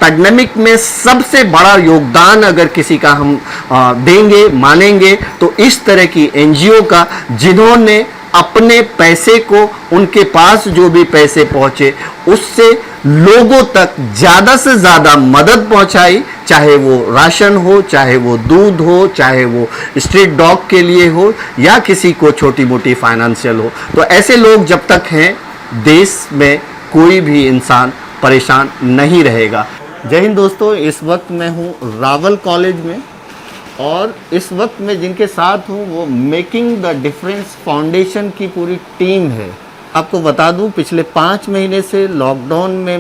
Pandemic में सबसे बड़ा योगदान अगर किसी का हम देंगे मानेंगे तो इस तरह की एनजीओ का, जिन्होंने अपने पैसे को, उनके पास जो भी पैसे पहुंचे उससे लोगों तक ज़्यादा से ज़्यादा मदद पहुंचाई, चाहे वो राशन हो, चाहे वो दूध हो, चाहे वो स्ट्रीट डॉग के लिए हो, या किसी को छोटी मोटी फाइनेंशियल हो। तो ऐसे लोग जब तक हैं, देश में कोई भी इंसान परेशान नहीं रहेगा। जय हिंद दोस्तों, इस वक्त मैं हूँ रावल कॉलेज में और इस वक्त मैं जिनके साथ हूँ वो मेकिंग द डिफरेंस फाउंडेशन की पूरी टीम है। आपको बता दूँ, पिछले 5 महीने से लॉकडाउन में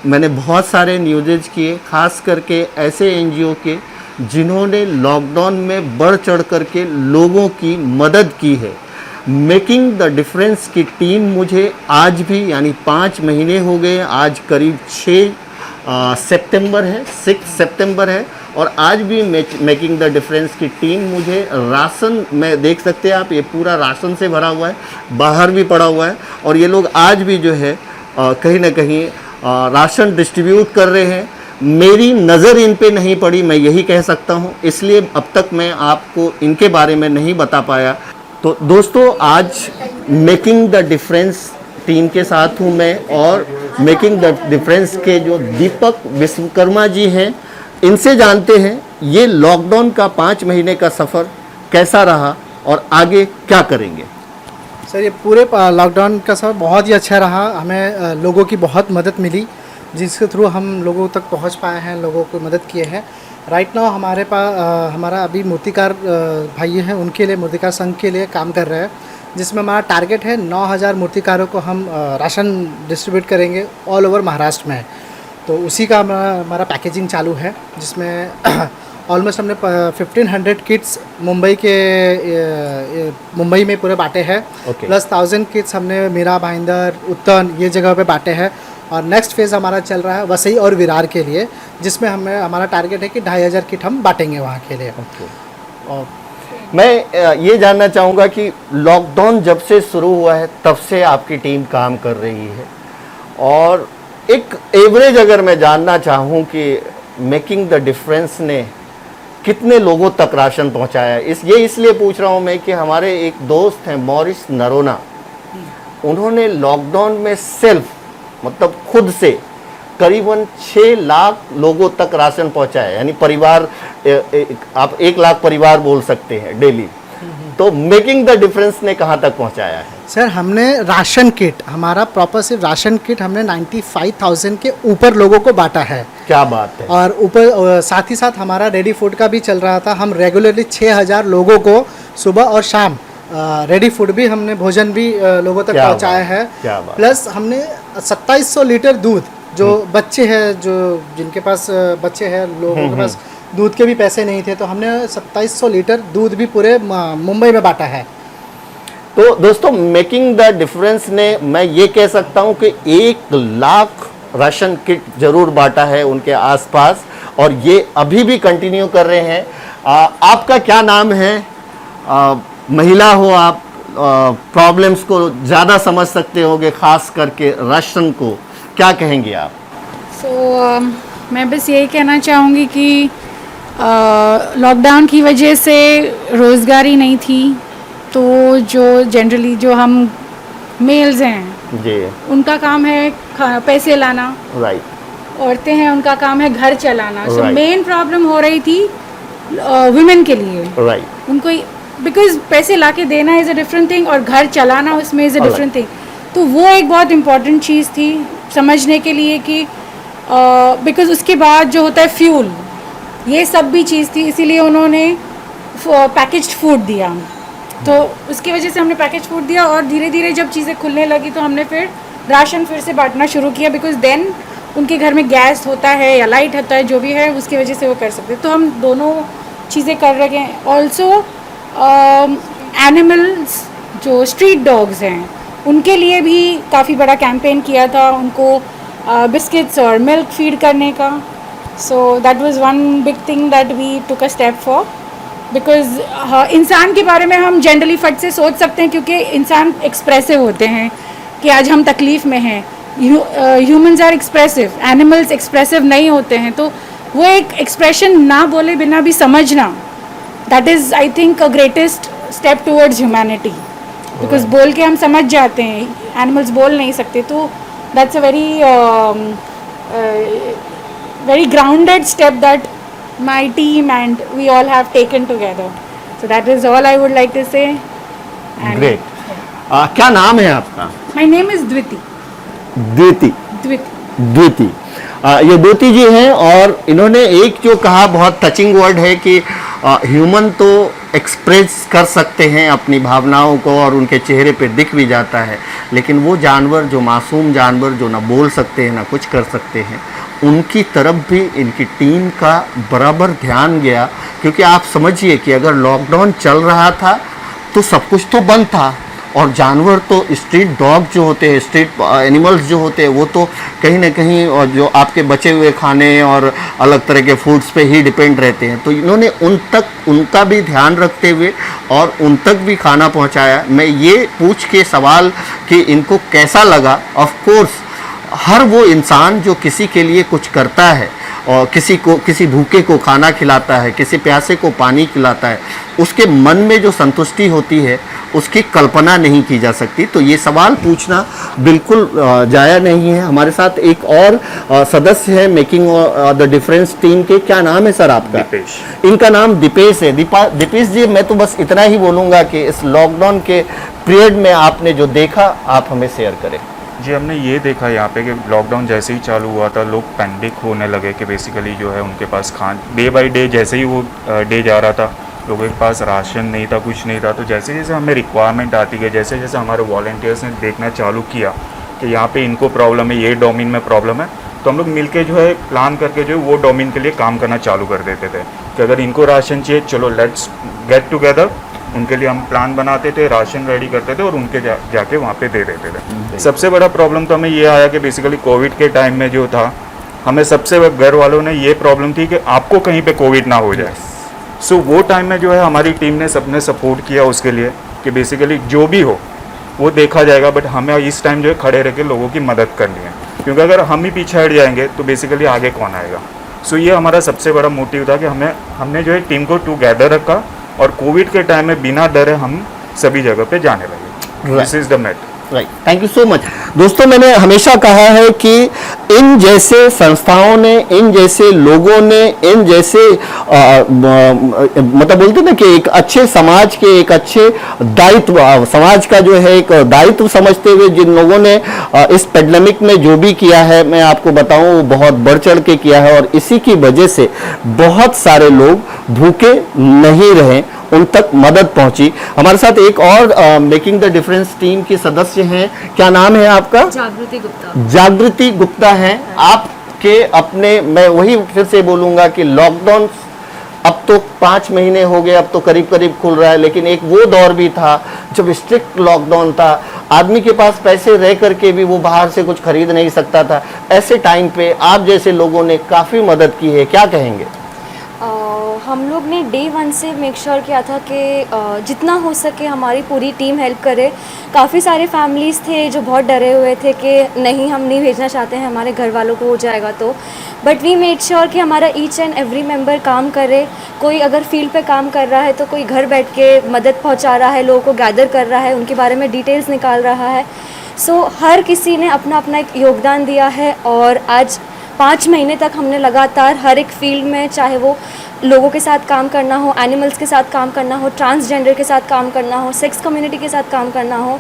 मैंने बहुत सारे न्यूज़ किए, खास करके ऐसे एनजीओ के जिन्होंने लॉकडाउन में बढ़ चढ़ करके लोगों की मदद की है। मेकिंग द डिफरेंस की टीम मुझे आज भी, यानी 5 महीने हो गए, आज करीब 6 सितंबर है, 6 सितंबर है, और आज भी मेकिंग द डिफरेंस की टीम मुझे राशन में, देख सकते हैं आप, ये पूरा राशन से भरा हुआ है, बाहर भी पड़ा हुआ है, और ये लोग आज भी जो है कहीं ना कहीं राशन डिस्ट्रीब्यूट कर रहे हैं। मेरी नज़र इन पे नहीं पड़ी, मैं यही कह सकता हूँ, इसलिए अब तक मैं आपको इनके बारे में नहीं बता पाया। तो दोस्तों, आज मेकिंग द डिफरेंस टीम के साथ हूँ मैं, और मेकिंग द डिफरेंस के जो दीपक विश्वकर्मा जी हैं, इनसे जानते हैं ये लॉकडाउन का 5 महीने का सफ़र कैसा रहा और आगे क्या करेंगे। सर, ये पूरे लॉकडाउन का सफ़र बहुत ही अच्छा रहा। हमें लोगों की बहुत मदद मिली, जिसके थ्रू हम लोगों तक पहुंच पाए हैं, लोगों को मदद किए हैं। राइट नाउ हमारे पास हमारा अभी मूर्तिकार भाई हैं, उनके लिए, मूर्तिकार संघ के लिए काम कर रहे हैं, जिसमें हमारा टारगेट है 9000 मूर्तिकारों को हम राशन डिस्ट्रीब्यूट करेंगे ऑल ओवर महाराष्ट्र में। तो उसी का हमारा पैकेजिंग चालू है, जिसमें ऑलमोस्ट हमने 1500 किट्स मुंबई में पूरे बांटे हैं, प्लस 1000 किट्स हमने मीरा, भाईंदर, उत्तन ये जगह पे बांटे हैं। और नेक्स्ट फेज़ हमारा चल रहा है वसई और विरार के लिए, जिसमें हमारा टारगेट है कि 2500 किट हम बांटेंगे वहाँ के लिए। और मैं ये जानना चाहूँगा कि लॉकडाउन जब से शुरू हुआ है तब से आपकी टीम काम कर रही है, और एक एवरेज अगर मैं जानना चाहूँ कि मेकिंग द डिफरेंस ने कितने लोगों तक राशन पहुँचाया है, ये इसलिए पूछ रहा हूँ मैं कि हमारे एक दोस्त हैं मॉरिस नरोना, उन्होंने लॉकडाउन में सेल्फ, मतलब खुद से करीबन 6 लाख लोगों तक राशन पहुंचाया, यानी परिवार, आप 1 लाख परिवार बोल सकते हैं डेली। तो मेकिंग द डिफरेंस ने कहां तक पहुंचाया है? सर, हमने राशन किट, हमारा प्रॉपर सिर्फ राशन किट हमने 95,000 के ऊपर लोगों को बांटा है। क्या बात है। और ऊपर साथ ही साथ हमारा रेडी फूड का भी चल रहा था। हम रेगुलरली 6000 लोगों को सुबह और शाम रेडी फूड भी, हमने भोजन भी लोगों तक पहुंचाया है। प्लस हमने 2700 लीटर दूध, जो बच्चे हैं, जो जिनके पास बच्चे हैं, लोगों के पास दूध के भी पैसे नहीं थे, तो हमने 2700 लीटर दूध भी पूरे मुंबई में बांटा है। तो दोस्तों, मेकिंग द डिफरेंस ने, मैं ये कह सकता हूँ कि 1 लाख राशन किट जरूर बांटा है उनके आसपास, और ये अभी भी कंटिन्यू कर रहे हैं। आपका क्या नाम है? महिला हो आप, प्रॉब्लम्स को ज़्यादा समझ सकते होगे, ख़ास करके राशन को, क्या कहेंगे आप? मैं बस यही कहना चाहूँगी कि लॉकडाउन की वजह से रोज़गारी नहीं थी, तो जो जनरली जो हम मेल्स हैं जी, उनका काम है पैसे लाना, राइट। औरतें हैं, उनका काम है घर चलाना। सो मेन प्रॉब्लम हो रही थी वुमेन के लिए, राइट। उनको बिकॉज पैसे लाके देना इज़ अ डिफरेंट थिंग, और घर चलाना उसमें इज़ अ डिफरेंट थिंग। तो वो एक बहुत इम्पॉर्टेंट चीज़ थी समझने के लिए कि बिकॉज उसके बाद जो होता है फ्यूल, ये सब भी चीज़ थी, इसीलिए उन्होंने पैकेज्ड फूड दिया। तो उसकी वजह से हमने पैकेज फूड दिया, और धीरे धीरे जब चीज़ें खुलने लगी तो हमने फिर राशन फिर से बांटना शुरू किया, बिकॉज देन उनके घर में गैस होता है या लाइट होता है, जो भी है उसकी वजह से वो कर सकते। तो हम दोनों चीज़ें कर रहे हैं। ऑल्सो एनिमल्स, जो स्ट्रीट डॉग्स हैं, उनके लिए भी काफ़ी बड़ा कैंपेन किया था, उनको बिस्किट्स और मिल्क फीड करने का। So that was one big thing that we took a step for, because इंसान के बारे में हम जनरली फट से सोच सकते हैं, क्योंकि इंसान एक्सप्रेसिव होते हैं कि आज हम तकलीफ़ में हैं, humans are expressive, animals expressive नहीं होते हैं, तो वो एक एक्सप्रेशन ना बोले बिना भी समझना, that is I think a greatest step towards humanity, because बोल के हम समझ जाते हैं, एनिमल्स बोल नहीं सकते, तो that's a very grounded step that my team and we all have taken together. So that is all I would like to say. And great. क्या नाम है आपका? my name is Dviti. द्विति। Dviti. द्विति। ये द्विति जी हैं और इन्होंने एक जो कहा बहुत टचिंग वर्ड है कि ह्यूमन तो एक्सप्रेस कर सकते हैं अपनी भावनाओं को और उनके चेहरे पे दिख भी जाता है, लेकिन वो जानवर जो मासूम जानवर जो ना बोल सकते हैं ना कुछ कर सकते हैं, उनकी तरफ भी इनकी टीम का बराबर ध्यान गया। क्योंकि आप समझिए कि अगर लॉकडाउन चल रहा था तो सब कुछ तो बंद था और जानवर तो स्ट्रीट डॉग जो होते हैं, स्ट्रीट एनिमल्स जो होते हैं, वो तो कहीं ना कहीं और जो आपके बचे हुए खाने और अलग तरह के फूड्स पे ही डिपेंड रहते हैं। तो इन्होंने उनका भी ध्यान रखते हुए और उन तक भी खाना पहुंचाया। मैं ये पूछ के सवाल कि इनको कैसा लगा, ऑफ कोर्स हर वो इंसान जो किसी के लिए कुछ करता है और किसी भूखे को खाना खिलाता है, किसी प्यासे को पानी खिलाता है, उसके मन में जो संतुष्टि होती है उसकी कल्पना नहीं की जा सकती। तो ये सवाल पूछना बिल्कुल जाया नहीं है। हमारे साथ एक और सदस्य है मेकिंग द डिफरेंस टीम के। क्या नाम है सर आपका? दीपेश। इनका नाम दीपेश है। दीपेश जी, मैं तो बस इतना ही बोलूँगा कि इस लॉकडाउन के पीरियड में आपने जो देखा आप हमें शेयर करें। जी, हमने ये देखा यहाँ पे कि लॉकडाउन जैसे ही चालू हुआ था, लोग पैनिक होने लगे कि बेसिकली जो है उनके पास डे बाय डे जैसे ही वो डे जा रहा था, लोगों के पास राशन नहीं था, कुछ नहीं था। तो जैसे जैसे हमें रिक्वायरमेंट आती गई, जैसे जैसे हमारे वॉलंटियर्स ने देखना चालू किया कि यहाँ पे इनको प्रॉब्लम है, ये डोमेन में प्रॉब्लम है, तो हम लोग मिलके जो है प्लान करके जो है वो डोमेन के लिए काम करना चालू कर देते थे कि अगर इनको राशन चाहिए, चलो लेट्स गेट टुगेदर, उनके लिए हम प्लान बनाते थे, राशन रेडी करते थे और उनके जाके वहाँ पे दे देते थे। सबसे बड़ा प्रॉब्लम तो हमें ये आया कि बेसिकली कोविड के टाइम में जो था, हमें सबसे घर वालों ने ये प्रॉब्लम थी कि आपको कहीं पे कोविड ना हो जाए। सो वो टाइम में जो है हमारी टीम ने सबने सपोर्ट किया उसके लिए कि बेसिकली जो भी हो वो देखा जाएगा, बट हमें इस टाइम जो है खड़े रह के लोगों की मदद करनी है, क्योंकि अगर हम ही पीछे हट जाएंगे तो बेसिकली आगे कौन आएगा। सो ये हमारा सबसे बड़ा मोटिव था कि हमने जो है टीम को टुगेदर रखा और कोविड के टाइम में बिना डरे हम सभी जगह पे जाने लगे। This is the mat. Right, thank you so much. दोस्तों, मैंने हमेशा कहा है कि इन जैसे संस्थाओं ने, इन जैसे लोगों ने, इन जैसे मतलब बोलते ना कि एक अच्छे समाज के एक अच्छे दायित्व, समाज का जो है एक दायित्व समझते हुए जिन लोगों ने इस पेंडेमिक में जो भी किया है, मैं आपको बताऊं वो बहुत बढ़ चढ़ के किया है और इसी की वजह से बहुत सारे लोग भूखे नहीं रहे, उन तक मदद पहुंची। हमारे साथ एक और मेकिंग द डिफरेंस टीम के सदस्य हैं। क्या नाम है आपका? जागृति गुप्ता। जागृति गुप्ता हैं। आपके अपने, मैं वही फिर से बोलूंगा कि लॉकडाउन अब तो 5 महीने हो गए, अब तो करीब करीब खुल रहा है, लेकिन एक वो दौर भी था जब स्ट्रिक्ट लॉकडाउन था, आदमी के पास पैसे रह करके भी वो बाहर से कुछ खरीद नहीं सकता था। ऐसे टाइम पे आप जैसे लोगों ने काफ़ी मदद की है, क्या कहेंगे? हम लोग ने डे 1 से मेक श्योर किया था कि जितना हो सके हमारी पूरी टीम हेल्प करे। काफ़ी सारे फैमिलीज़ थे जो बहुत डरे हुए थे कि नहीं, हम नहीं भेजना चाहते हैं, हमारे घर वालों को हो जाएगा तो, बट वी मेड श्योर कि हमारा ईच एंड एवरी मेंबर काम करे। कोई अगर फील्ड पे काम कर रहा है तो कोई घर बैठ के मदद पहुंचा रहा है, लोगों को गैदर कर रहा है, उनके बारे में डिटेल्स निकाल रहा है। सो हर किसी ने अपना अपना एक योगदान दिया है और आज 5 महीने तक हमने लगातार हर एक फील्ड में, चाहे वो लोगों के साथ काम करना हो, एनिमल्स के साथ काम करना हो, ट्रांसजेंडर के साथ काम करना हो, सेक्स कम्युनिटी के साथ काम करना हो,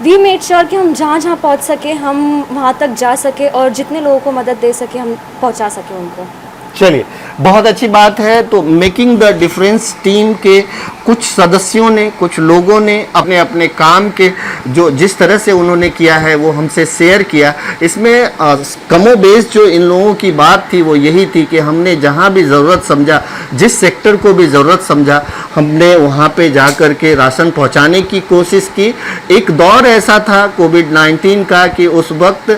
वी मेड श्योर कि हम जहाँ जहाँ पहुँच सके हम वहाँ तक जा सके और जितने लोगों को मदद दे सके हम पहुँचा सके उनको। चलिए, बहुत अच्छी बात है। तो मेकिंग द डिफरेंस टीम के कुछ सदस्यों ने, कुछ लोगों ने अपने अपने काम के जो जिस तरह से उन्होंने किया है वो हमसे शेयर किया। इसमें कमोबेश जो इन लोगों की बात थी वो यही थी कि हमने जहां भी ज़रूरत समझा, जिस सेक्टर को भी ज़रूरत समझा, हमने वहां पे जा कर के राशन पहुंचाने की कोशिश की। एक दौर ऐसा था कोविड-19 का कि उस वक्त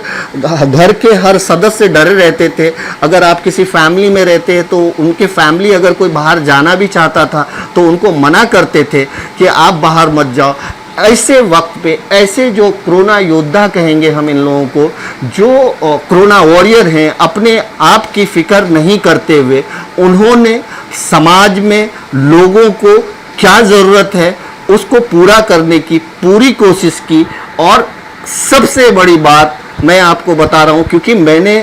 घर के हर सदस्य डरे रहते थे। अगर आप किसी फैमिली में रहते हैं तो उनके फैमिली अगर कोई बाहर जाना भी चाहता था तो उनको मना करते थे कि आप बाहर मत जाओ। ऐसे वक्त पे ऐसे जो कोरोना योद्धा कहेंगे हम इन लोगों को, जो कोरोना वॉरियर हैं, अपने आप की फिक्र नहीं करते हुए उन्होंने समाज में लोगों को क्या ज़रूरत है उसको पूरा करने की पूरी कोशिश की। और सबसे बड़ी बात मैं आपको बता रहा हूँ, क्योंकि मैंने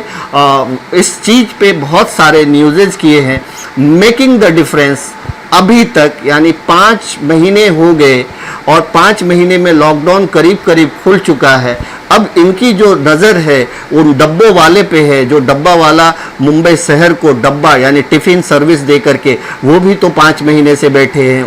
इस चीज़ पे बहुत सारे न्यूज़ किए हैं, मेकिंग द डिफरेंस अभी तक यानी 5 महीने हो गए और 5 महीने में लॉकडाउन करीब करीब खुल चुका है। अब इनकी जो नज़र है उन डब्बों वाले पे है, जो डब्बा वाला मुंबई शहर को डब्बा यानी टिफ़िन सर्विस दे करके वो भी तो 5 महीने से बैठे हैं।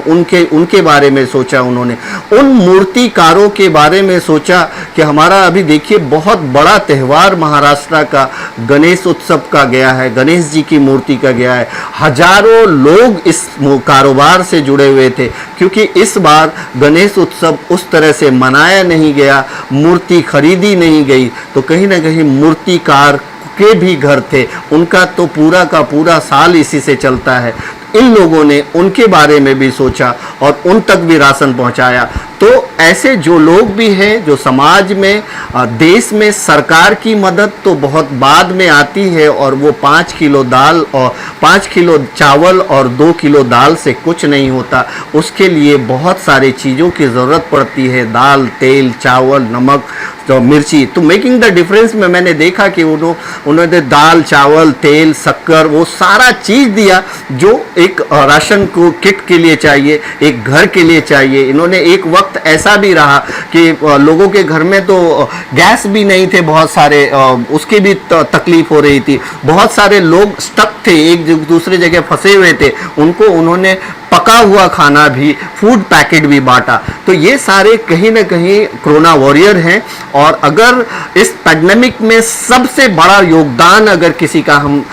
उनके बारे में सोचा उन्होंने, उन मूर्तिकारों के बारे में सोचा कि हमारा अभी देखिए बहुत बड़ा त्यौहार महाराष्ट्र का गणेश उत्सव का गया है, गणेश जी की मूर्ति का गया है। हजारों लोग इस कारोबार से जुड़े हुए थे, क्योंकि इस बार गणेश उत्सव उस तरह से मनाया नहीं गया, मूर्ति खरीदी नहीं गई, तो कहीं ना कहीं मूर्तिकार के भी घर थे, उनका तो पूरा का पूरा साल इसी से चलता है। इन लोगों ने उनके बारे में भी सोचा और उन तक भी राशन पहुंचाया। तो ऐसे जो लोग भी हैं जो समाज में, देश में सरकार की मदद तो बहुत बाद में आती है, और वो 5 किलो दाल और 5 किलो चावल और 2 किलो दाल से कुछ नहीं होता। उसके लिए बहुत सारी चीज़ों की ज़रूरत पड़ती है, दाल, तेल, चावल, नमक, तो मिर्ची। तो मेकिंग द डिफरेंस में मैंने देखा कि उन्होंने दाल, चावल, तेल, शक्कर, वो सारा चीज़ दिया जो एक राशन को किट के लिए चाहिए, एक घर के लिए चाहिए। इन्होंने एक वक्त ऐसा भी रहा कि लोगों के घर में तो गैस भी नहीं थे, बहुत सारे उसकी भी तकलीफ हो रही थी, बहुत सारे लोग स्टक थे, एक दूसरे जगह फंसे हुए थे, उनको उन्होंने पका हुआ खाना भी, फूड पैकेट भी बांटा। तो ये सारे कहीं ना कहीं कोरोना वॉरियर हैं। और अगर इस पैंडेमिक में सबसे बड़ा योगदान अगर किसी का हम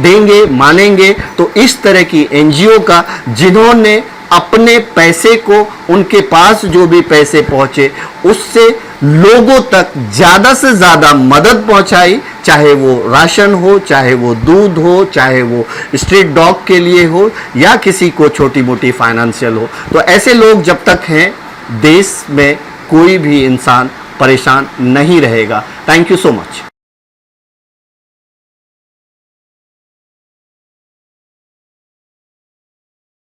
देंगे, मानेंगे, तो इस तरह की एनजीओ का, जिन्होंने अपने पैसे को, उनके पास जो भी पैसे पहुंचे उससे लोगों तक ज़्यादा से ज़्यादा मदद पहुंचाई, चाहे वो राशन हो, चाहे वो दूध हो, चाहे वो स्ट्रीट डॉग के लिए हो, या किसी को छोटी मोटी फाइनेंशियल हो। तो ऐसे लोग जब तक हैं, देश में कोई भी इंसान परेशान नहीं रहेगा। Thank you so much.